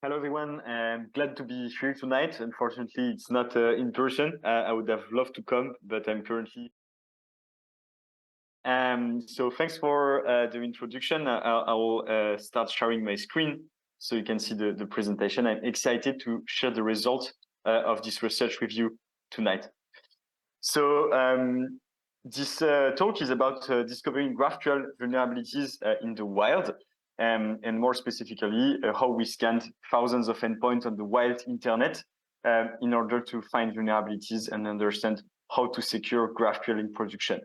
Hello, everyone. I'm glad to be here tonight. Unfortunately, it's not in person. I would have loved to come, but I'm currently. So thanks for the introduction. I will start sharing my screen so you can see the presentation. I'm excited to share the results of this research with you tonight. So this talk is about discovering GraphQL vulnerabilities in the wild. And more specifically, how we scanned thousands of endpoints on the wild internet in order to find vulnerabilities and understand how to secure GraphQL in production.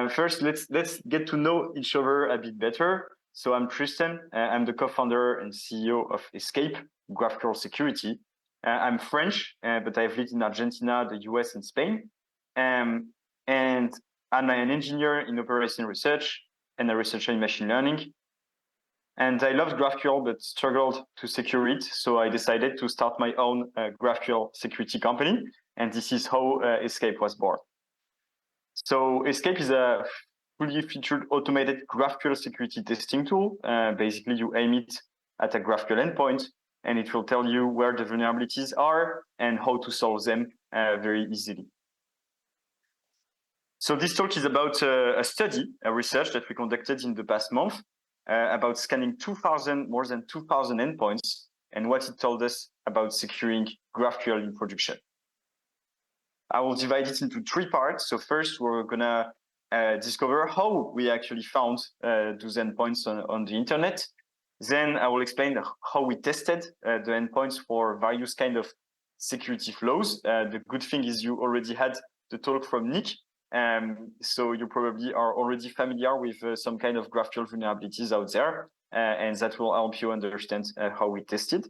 First, let's get to know each other a bit better. So I'm Tristan. I'm the co-founder and CEO of Escape, GraphQL Security. I'm French, but I've lived in Argentina, the US, and Spain. And I'm an engineer in operation research and a researcher in machine learning. And I loved GraphQL, but struggled to secure it. So I decided to start my own GraphQL security company. And this is how Escape was born. So Escape is a fully featured automated GraphQL security testing tool. Basically, you aim it at a GraphQL endpoint, and it will tell you where the vulnerabilities are and how to solve them very easily. So this talk is about a study, a research that we conducted in the past month about scanning more than 2,000 endpoints and what it told us about securing GraphQL in production. I will divide it into three parts. So first, we're gonna discover how we actually found those endpoints on the internet. Then I will explain how we tested the endpoints for various kind of security flows. The good thing is you already had the talk from Nick. So you probably are already familiar with some kind of GraphQL vulnerabilities out there, and that will help you understand how we tested.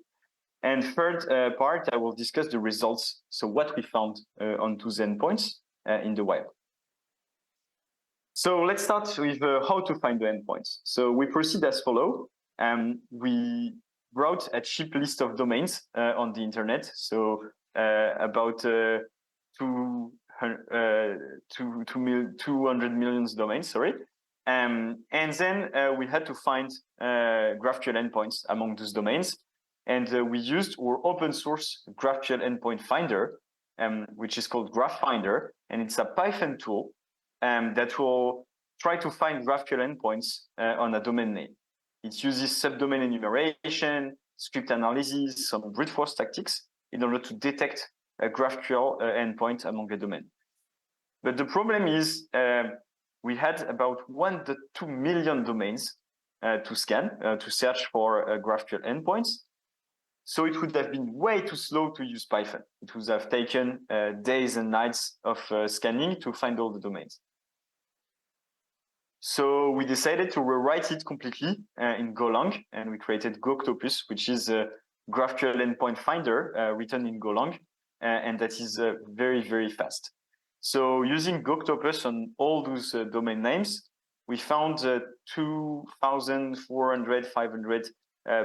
And third part, I will discuss the results. So what we found on those endpoints in the wild. So let's start with how to find the endpoints. So we proceed as follow. We brought a cheap list of domains on the internet. So about 200 million domains, sorry. And then we had to find GraphQL endpoints among those domains. And we used our open source GraphQL endpoint finder, which is called Graph Finder. And it's a Python tool that will try to find GraphQL endpoints on a domain name. It uses subdomain enumeration, script analysis, some brute force tactics in order to detect a GraphQL endpoint among a domain. But the problem is we had about 1.2 million domains to scan, to search for GraphQL endpoints. So it would have been way too slow to use Python. It would have taken days and nights of scanning to find all the domains. So we decided to rewrite it completely in Golang, and we created GoOctopus, which is a GraphQL endpoint finder written in Golang, and that is very, very fast. So using GoOctopus on all those domain names, we found 2,400, 500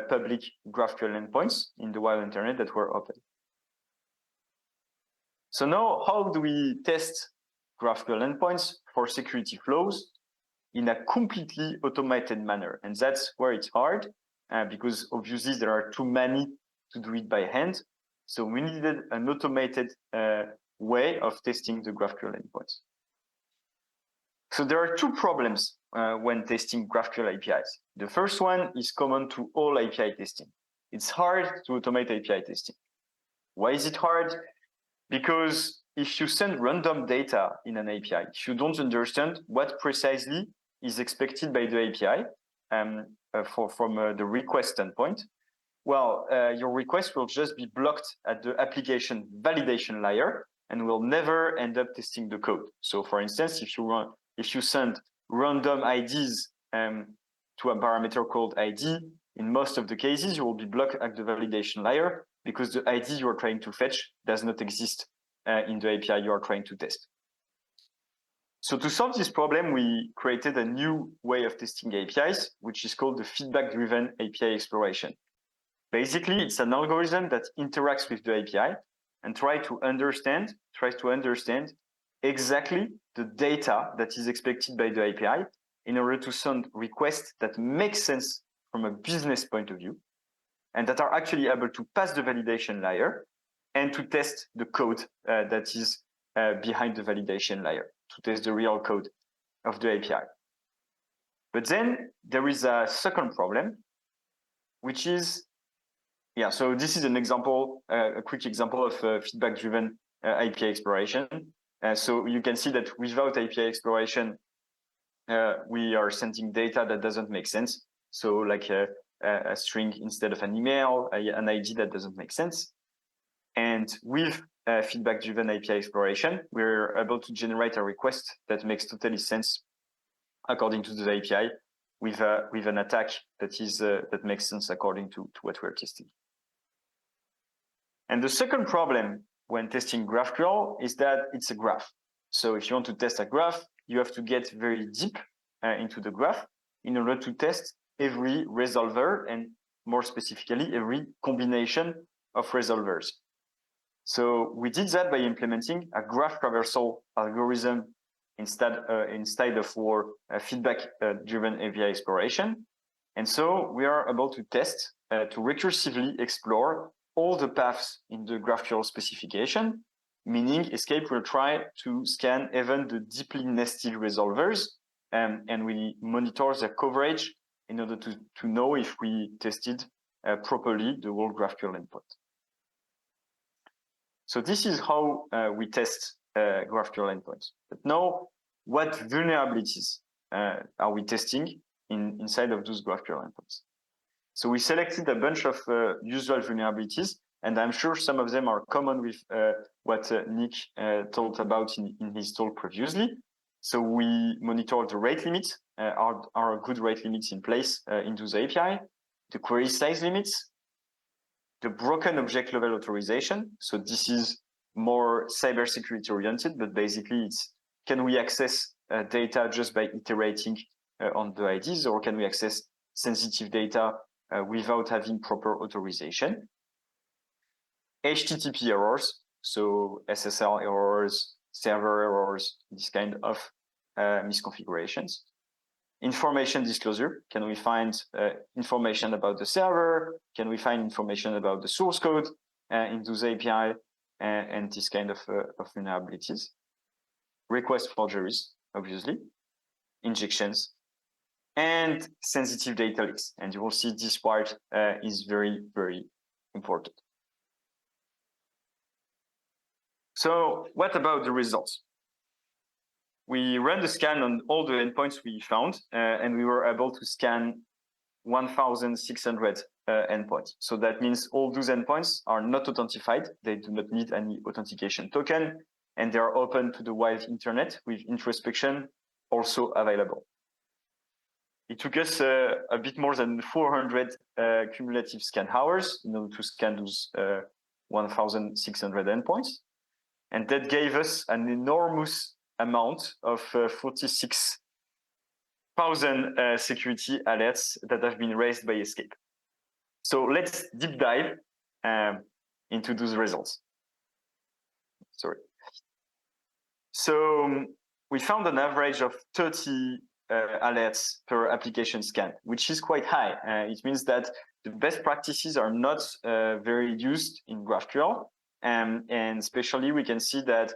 public GraphQL endpoints in the wild internet that were open. So now, how do we test GraphQL endpoints for security flows in a completely automated manner? And that's where it's hard because obviously there are too many to do it by hand. So we needed an automated way of testing the GraphQL endpoints. So there are two problems when testing GraphQL APIs. The first one is common to all API testing. It's hard to automate API testing. Why is it hard? Because if you send random data in an API, if you don't understand what precisely is expected by the API from the request standpoint, well, your request will just be blocked at the application validation layer and will never end up testing the code. So for instance, if you send random IDs to a parameter called ID, in most of the cases, you will be blocked at the validation layer because the ID you are trying to fetch does not exist in the API you are trying to test. So to solve this problem, we created a new way of testing APIs, which is called the feedback-driven API exploration. Basically, it's an algorithm that interacts with the API and tries to understand exactly the data that is expected by the API in order to send requests that make sense from a business point of view. and that are actually able to pass the validation layer and to test the code that is behind the validation layer, to test the real code of the API. But then there is a second problem, which is, so this is an example, a quick example of feedback-driven API exploration. So you can see that without API exploration, we are sending data that doesn't make sense. So like a string instead of an email, an ID that doesn't make sense. And with feedback-driven API exploration, we're able to generate a request that makes totally sense according to the API with an attack that makes sense according to what we're testing. And the second problem when testing GraphQL is that it's a graph. So if you want to test a graph, you have to get very deep into the graph in order to test every resolver and more specifically, every combination of resolvers. So we did that by implementing a graph traversal algorithm instead of our feedback-driven API exploration. And so we are able to test, to recursively explore all the paths in the GraphQL specification, meaning Escape will try to scan even the deeply nested resolvers, and we monitor their coverage in order to know if we tested properly the whole GraphQL endpoint. So this is how we test GraphQL endpoints. But now, what vulnerabilities are we testing inside of those GraphQL endpoints? So we selected a bunch of usual vulnerabilities, and I'm sure some of them are common with what Nick talked about in his talk previously. So we monitor the rate limits, are good rate limits in place in those API, the query size limits, the broken object level authorization. So this is more cybersecurity oriented, but basically it's, can we access data just by iterating on the IDs, or can we access sensitive data without having proper authorization? HTTP errors, so SSL errors, server errors, this kind of misconfigurations. Information disclosure, can we find information about the server? Can we find information about the source code in those API and this kind of vulnerabilities? Request forgeries, obviously, injections, and sensitive data leaks. And you will see this part is very, very important. So what about the results? We ran the scan on all the endpoints we found, and we were able to scan 1,600 endpoints. So that means all those endpoints are not authenticated. They do not need any authentication token, and they are open to the wide internet with introspection also available. It took us a bit more than 400 cumulative scan hours in order to scan those 1,600 endpoints. And that gave us an enormous amount of 46,000 security alerts that have been raised by Escape. So let's deep dive into those results. Sorry. So we found an average of 30 alerts per application scan, which is quite high. It means that the best practices are not very used in GraphQL. And especially we can see that,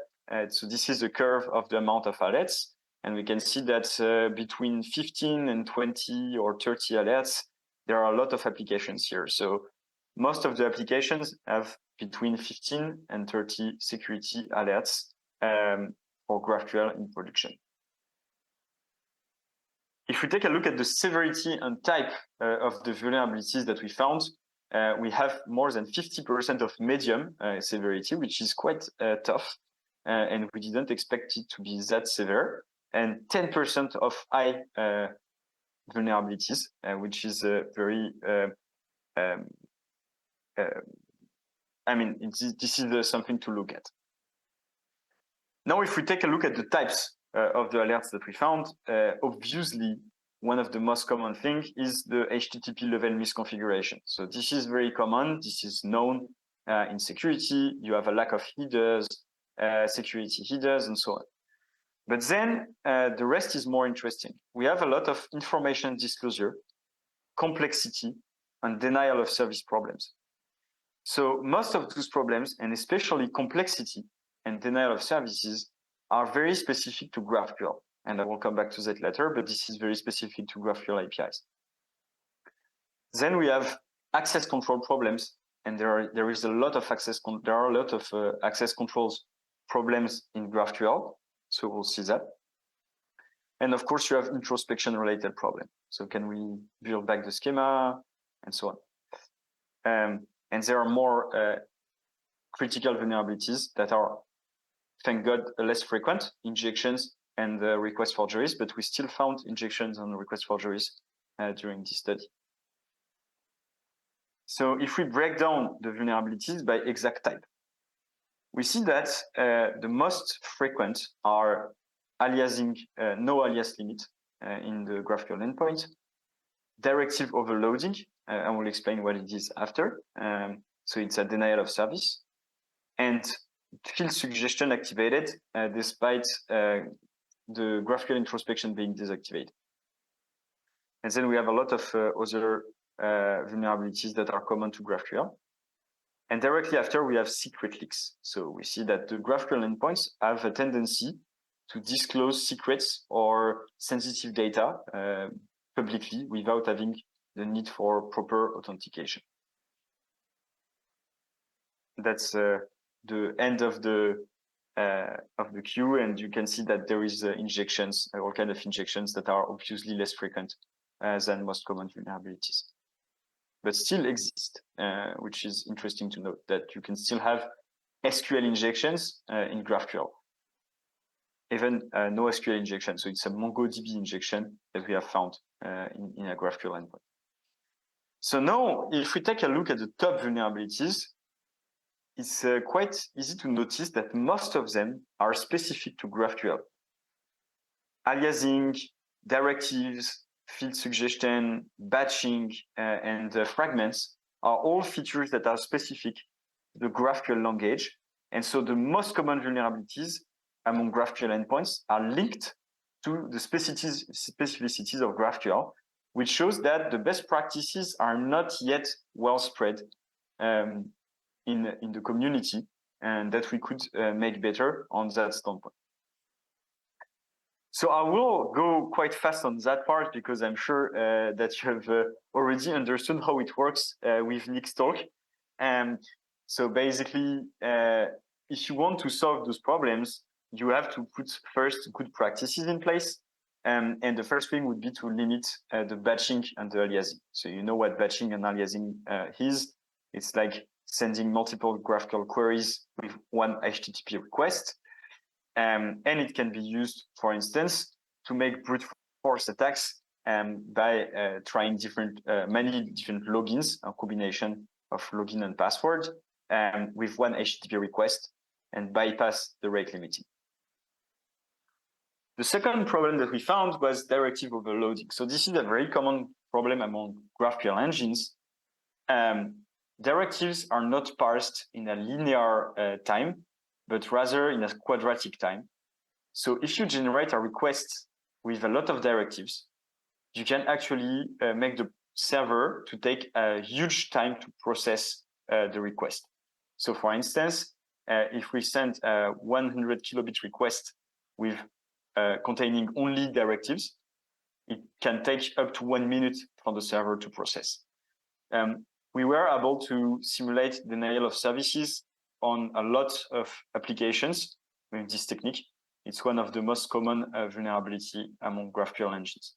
so this is the curve of the amount of alerts. And we can see that between 15 and 20 or 30 alerts, there are a lot of applications here. So most of the applications have between 15 and 30 security alerts for GraphQL in production. If we take a look at the severity and type of the vulnerabilities that we found, we have more than 50% of medium severity, which is quite tough. And we didn't expect it to be that severe. And 10% of high vulnerabilities, which is very, this is something to look at. Now, if we take a look at the types of the alerts that we found, obviously, one of the most common things is the HTTP level misconfiguration. So this is very common. This is known in security. You have a lack of headers, security headers, and so on. But then the rest is more interesting. We have a lot of information disclosure, complexity, on denial of service problems. So most of those problems, and especially complexity and denial of services, are very specific to GraphQL. And I will come back to that later, but this is very specific to GraphQL APIs. Then we have access control problems, and there are a lot of access controls problems in GraphQL. So we'll see that. And of course, you have introspection related problem. So can we build back the schema and so on? And there are more critical vulnerabilities that are, thank God, less frequent, injections and request forgeries, but we still found injections and request forgeries during this study. So if we break down the vulnerabilities by exact type, we see that the most frequent are aliasing, no alias limit in the GraphQL endpoint, directive overloading, I will explain what it is after. So it's a denial of service, and field suggestion activated despite the GraphQL introspection being deactivated. And then we have a lot of other vulnerabilities that are common to GraphQL. And directly after, we have secret leaks. So we see that the GraphQL endpoints have a tendency to disclose secrets or sensitive data publicly without having the need for proper authentication. That's the end of the queue, and you can see that there is injections, all kind of injections that are obviously less frequent than most common vulnerabilities, but still exist, which is interesting to note that you can still have SQL injections in GraphQL, even no SQL injection. So it's a MongoDB injection that we have found in a GraphQL endpoint. So now, if we take a look at the top vulnerabilities, it's quite easy to notice that most of them are specific to GraphQL. Aliasing, directives, field suggestion, batching, and fragments are all features that are specific to the GraphQL language. And so the most common vulnerabilities among GraphQL endpoints are linked to the specificities of GraphQL, which shows that the best practices are not yet well spread in the community, and that we could make better on that standpoint. So I will go quite fast on that part because I'm sure that you have already understood how it works with Nick's talk. So basically, if you want to solve those problems, you have to put first good practices in place. And the first thing would be to limit the batching and the aliasing. So you know what batching and aliasing is. It's like sending multiple GraphQL queries with one HTTP request. And it can be used, for instance, to make brute force attacks by trying many different logins, a combination of login and password with one HTTP request and bypass the rate limiting. The second problem that we found was directive overloading. So this is a very common problem among GraphQL engines. Directives are not parsed in a linear time, but rather in a quadratic time. So if you generate a request with a lot of directives, you can actually make the server to take a huge time to process the request. So for instance, if we send a 100 kilobit request with containing only directives, it can take up to 1 minute for the server to process. We were able to simulate denial of services on a lot of applications with this technique. It's one of the most common vulnerability among GraphQL engines.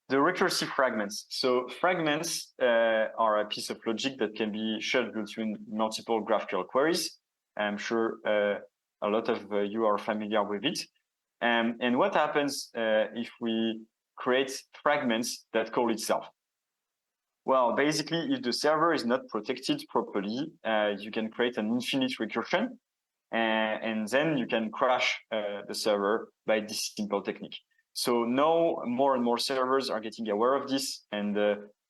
The recursive fragments. So fragments are a piece of logic that can be shared between multiple GraphQL queries. I'm sure a lot of you are familiar with it. And what happens if we create fragments that call itself? Well, basically, if the server is not protected properly, you can create an infinite recursion, and then you can crash the server by this simple technique. So now more and more servers are getting aware of this and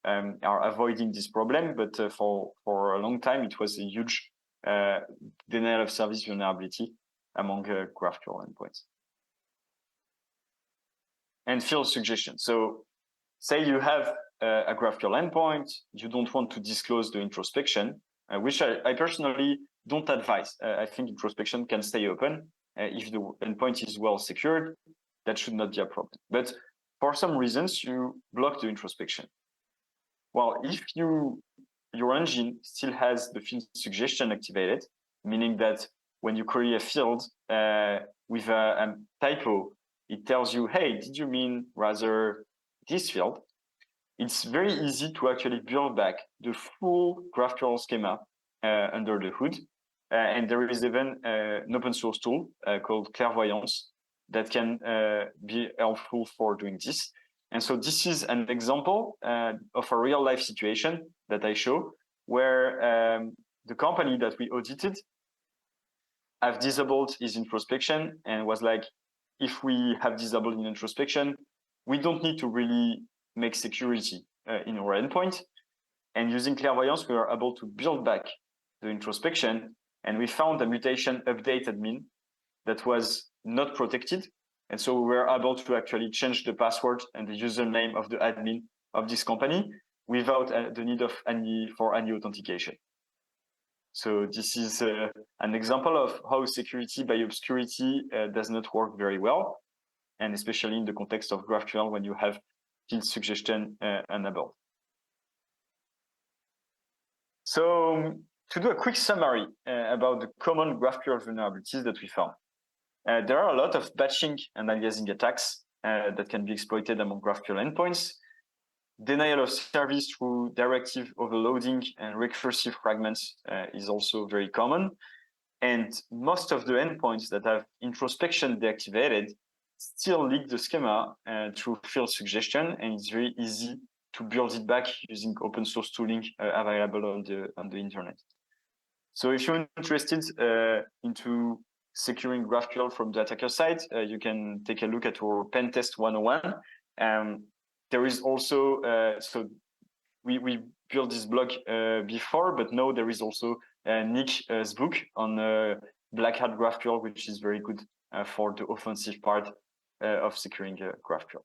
are avoiding this problem. But for a long time, it was a huge denial of service vulnerability among GraphQL endpoints. And field suggestion. So say you have a GraphQL endpoint, you don't want to disclose the introspection, which I personally don't advise. I think introspection can stay open. If the endpoint is well secured, that should not be a problem. But for some reasons, you block the introspection. Well, if your engine still has the field suggestion activated, meaning that when you query a field with a typo, it tells you, hey, did you mean rather this field? It's very easy to actually build back the full GraphQL schema under the hood. And there is even an open source tool called Clairvoyance that can be helpful for doing this. And so this is an example of a real life situation that I show where the company that we audited have disabled his introspection and was like, if we have disabled in introspection, we don't need to really make security in our endpoint. And using Clairvoyance, we are able to build back the introspection. And we found a mutation update admin that was not protected. And so we were able to actually change the password and the username of the admin of this company without the need of any authentication. So this is an example of how security by obscurity does not work very well, and especially in the context of GraphQL when you have field suggestion enabled. So to do a quick summary about the common GraphQL vulnerabilities that we found. There are a lot of batching and aliasing attacks that can be exploited among GraphQL endpoints. Denial of service through directive overloading and recursive fragments is also very common. And most of the endpoints that have introspection deactivated still leak the schema through field suggestion, and it's very easy to build it back using open source tooling available on the internet. So if you're interested into securing GraphQL from the attacker side, you can take a look at our pen test 101. There is also, so we built this blog before, but now there is also Nick's book on Black Hat GraphQL, which is very good for the offensive part of securing GraphQL.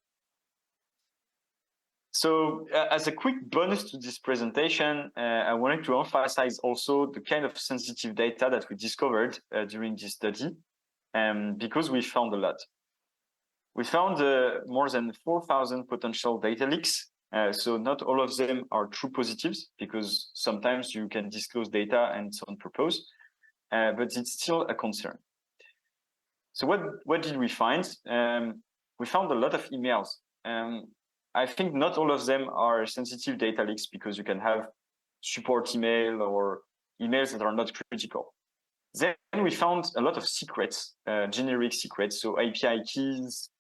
So as a quick bonus to this presentation, I wanted to emphasize also the kind of sensitive data that we discovered during this study, because we found a lot. We found more than 4,000 potential data leaks. So not all of them are true positives, because sometimes you can disclose data and it's on purpose, but it's still a concern. So what did we find? We found a lot of emails. I think not all of them are sensitive data leaks, because you can have support email or emails that are not critical. Then we found a lot of secrets, generic secrets, so API keys,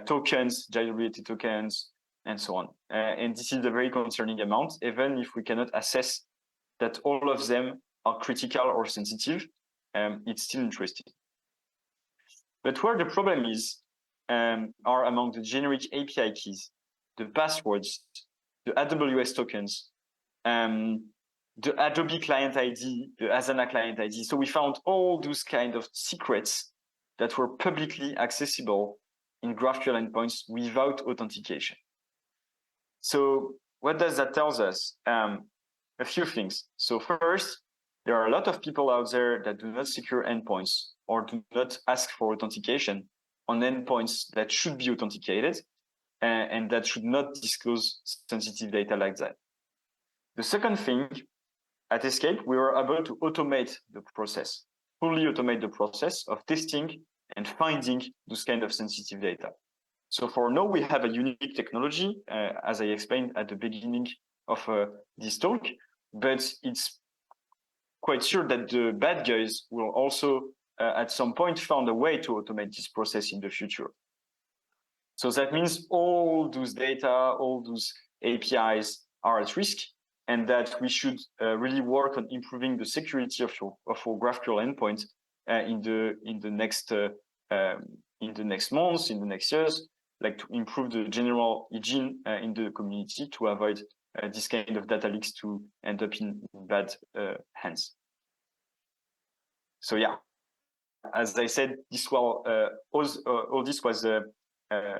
tokens, jail-related tokens, and so on. And this is a very concerning amount, even if we cannot assess that all of them are critical or sensitive, it's still interesting. But where the problem is are among the generic API keys, the passwords, the AWS tokens, the Adobe client ID, the Asana client ID. So we found all those kind of secrets that were publicly accessible in GraphQL endpoints without authentication. So what does that tell us? A few things. So first, there are a lot of people out there that do not secure endpoints or do not ask for authentication on endpoints that should be authenticated and that should not disclose sensitive data like that. The second thing, at Escape, we were able to automate the process, fully automate the process of testing and finding those kind of sensitive data. So for now, we have a unique technology, as I explained at the beginning of this talk, but it's quite sure that the bad guys will also, at some point, find a way to automate this process in the future. So that means all those data, all those APIs are at risk, and that we should really work on improving the security of our GraphQL endpoint in the next months, in the next years, like to improve the general hygiene in the community to avoid this kind of data leaks to end up in bad hands. So yeah, as I said, this all this was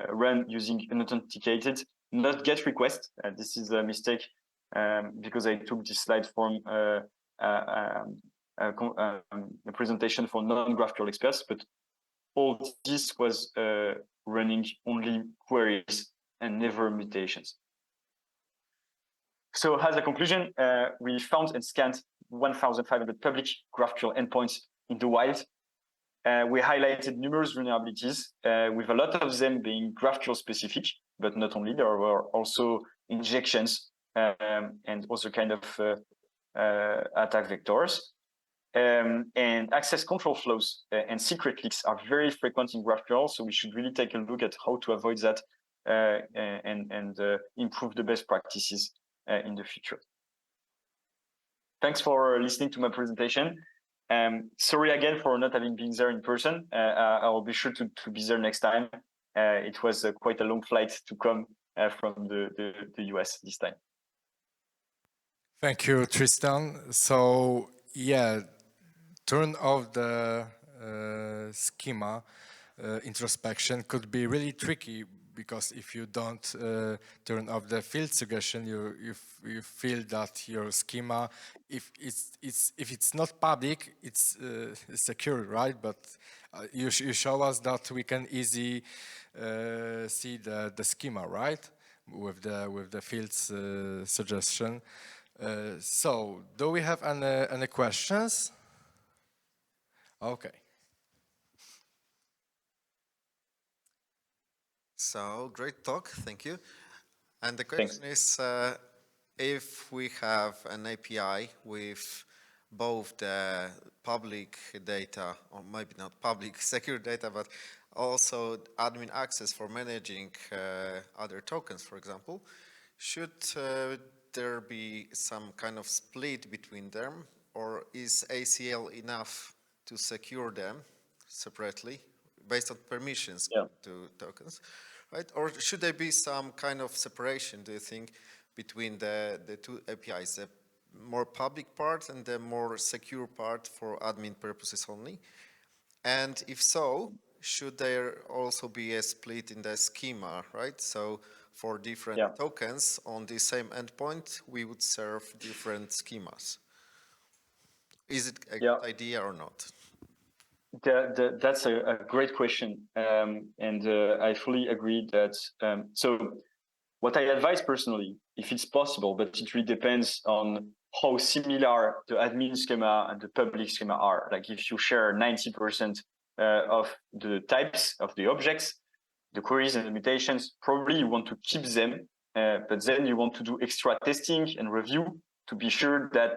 run using unauthenticated not get request. This is a mistake because I took this slide from a presentation for non-GraphQL experts, but all this was running only queries and never mutations. So as a conclusion, we found and scanned 1,500 public GraphQL endpoints in the wild. We highlighted numerous vulnerabilities, with a lot of them being GraphQL specific, but not only. There were also injections and also kind of attack vectors. And access control flows and secret leaks are very frequent in GraphQL, so we should really take a look at how to avoid that and improve the best practices in the future. Thanks for listening to my presentation. Sorry again for not having been there in person. I will be sure to be there next time. It was quite a long flight to come from the US this time. Thank you, Tristan. So yeah, turn off the schema introspection could be really tricky, because if you don't turn off the field suggestion, you feel that your schema, if it's not public, it's secure, right? But you show us that we can easily see the schema, right, with the fields suggestion. So, do we have any questions? Okay. So, great talk, thank you. And the question is, if we have an API with both the public data, or maybe not public, secure data, but also admin access for managing other tokens, for example, should there be some kind of split between them, or is ACL enough to secure them separately based on permissions to tokens, right? Or should there be some kind of separation, do you think, between the two APIs, the more public part and the more secure part for admin purposes only? And if so, should there also be a split in the schema, right? So for different tokens on the same endpoint, we would serve different schemas. Is it a good idea or not? That's a great question. And I fully agree that, so what I advise personally, if it's possible, but it really depends on how similar the admin schema and the public schema are. Like if you share 90% of the types of the objects, the queries and the mutations, probably you want to keep them, but then you want to do extra testing and review to be sure that,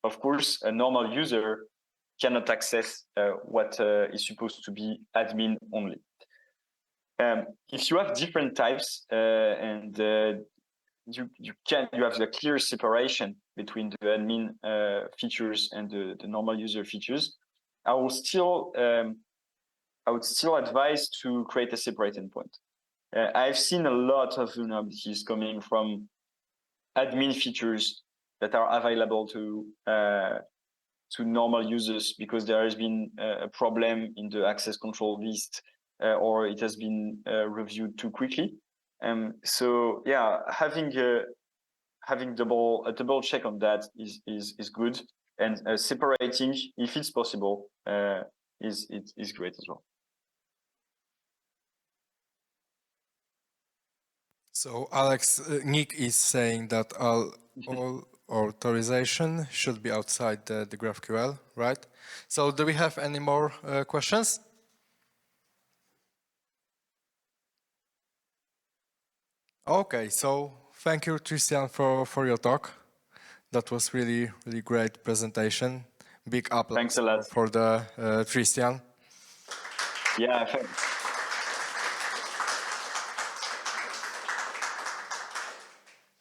of course, a normal user cannot access what is supposed to be admin only. If you have different types and you have the clear separation between the admin features and the normal user features, I would still advise to create a separate endpoint. I've seen a lot of vulnerabilities coming from admin features that are available to normal users because there has been a problem in the access control list or it has been reviewed too quickly. So yeah, having a double check on that is good, and separating, if it's possible, is great as well. So Alex, Nick is saying that all authorization should be outside the GraphQL, right? So do we have any more questions? Okay, so thank you, Tristan, for your talk. That was really great presentation. Big applause. Thanks a lot for the Tristan. Yeah, thanks.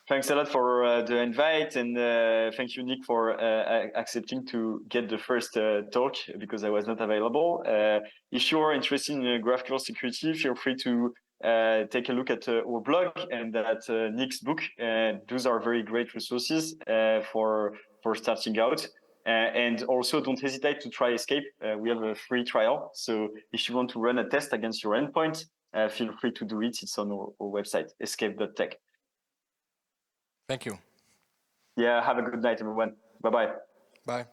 Thanks a lot for the invite, and thank you, Nick, for accepting to get the first talk because I was not available. If you're interested in GraphQL security, feel free to take a look at our blog and at Nick's book. Those are very great resources for starting out. And also don't hesitate to try Escape. We have a free trial. So if you want to run a test against your endpoint, feel free to do it. It's on our website, escape.tech. Thank you. Yeah, have a good night, everyone. Bye-bye. Bye.